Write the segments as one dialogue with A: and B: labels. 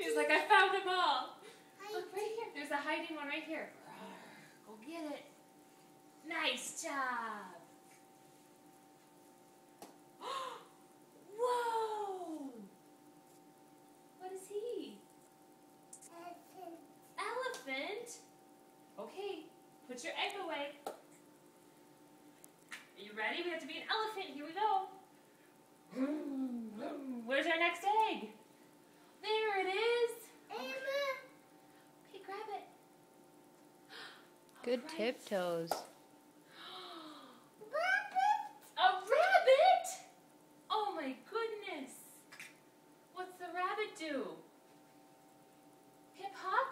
A: She's like, I found them all. Look right here. There's a hiding one right here. Go get it. Nice job. Whoa. What is he? Elephant. Okay, put your egg away. Are you ready? We have to be an elephant. Here we go. Where's our next egg? There it is. Okay, grab it.
B: Good tiptoes.
A: A rabbit? Oh my goodness. What's the rabbit do? Hip hop?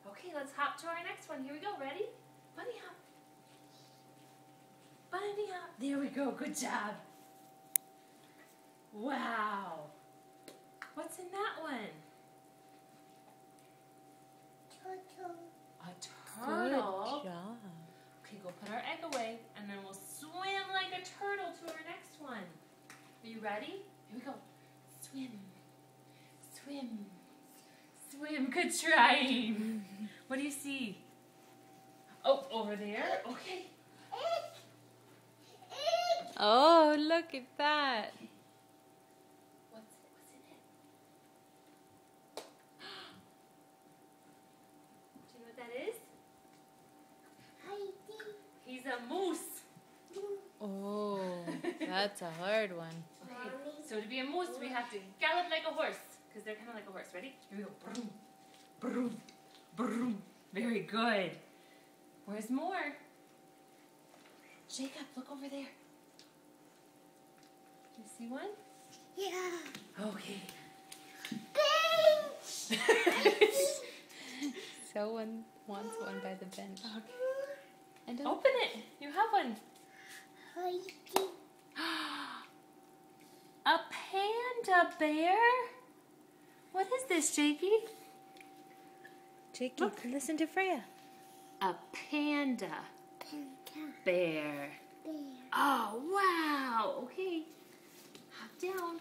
A: Okay, let's hop to our next one. Here we go. Ready? Bunny hop. Bunny hop. There we go. Good job. Wow. What's in that one? A turtle.
B: Good job.
A: Okay, go put our egg away, and then we'll swim like a turtle to our next one. Are you ready? Here we go. Swim. Swim. Swim. Good trying. What do you see? Oh, over there. Okay.
B: Oh, look at that.
A: What's in it? Do you know what that is? He's a moose.
B: Oh, that's a hard one.
A: Okay, so to be a moose, we have to gallop like a horse, because they're kind of like a horse. Ready? Here we go. Broom, broom, broom. Very good. Where's more? Jacob, look over there. You see one?
C: Yeah.
A: Okay.
B: Someone wants one by the bench.
A: Okay.
B: And
A: Open it. You have one. A panda bear? What is this, Jakey?
B: Jakey,
A: Look.
B: listen to Freya.
A: A panda bear. Oh, wow. Okay. Hop down.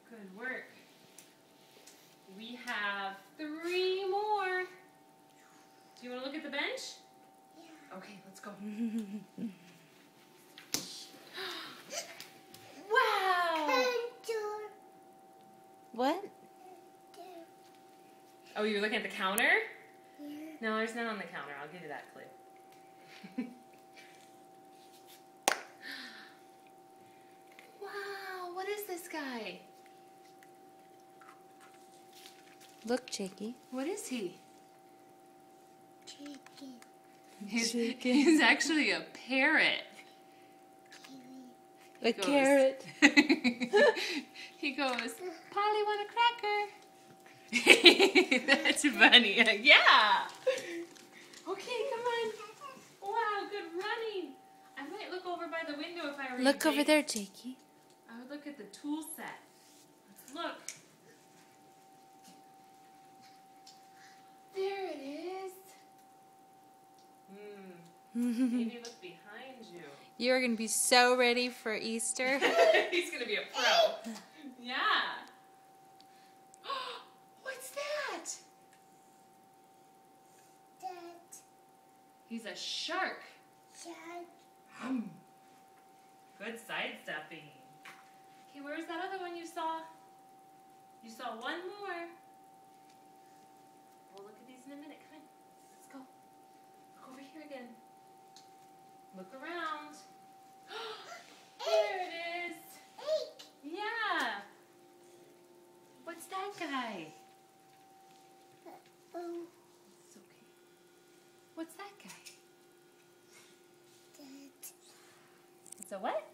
A: Good work. We have 3 more. Do you want to look at the bench? Yeah. Okay, let's go. Wow.
B: What?
A: Oh, you were looking at the counter?
C: Yeah.
A: No, there's none on the counter. I'll give you that clue. Wow, what is this guy?
B: Look, Jakey.
A: What is he?
C: Chicken.
A: He's actually a parrot.
B: A
A: goes-
B: carrot.
A: He goes, Polly, want a cracker? That's funny. Yeah. Okay, come on. Wow, good running. I might look over by the window if I were
B: Look
A: you,
B: over
A: Jake.
B: there, Jakey.
A: I would look at the tool set. Let's look. There it is. Maybe look behind you.
B: You're going to be so ready for Easter.
A: He's going to be a pro. Yeah. What's that? He's a shark. Good sidestepping. Okay, where's that other one you saw? You saw one more. We'll look at these in a minute. Come on. Let's go. Look over here again. Look around. There it is. Yeah. What's that guy? It's okay. What's that guy? It's a what?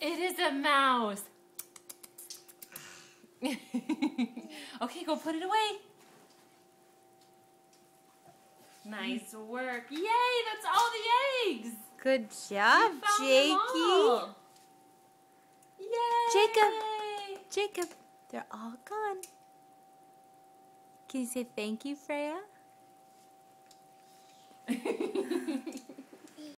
A: It is a mouse. Okay, go put it away. Nice work. Yay, that's all the eggs.
B: Good job,
A: We found them
B: Jakey.
A: all. Yay.
B: Jacob, they're all gone. Can you say thank you, Freya?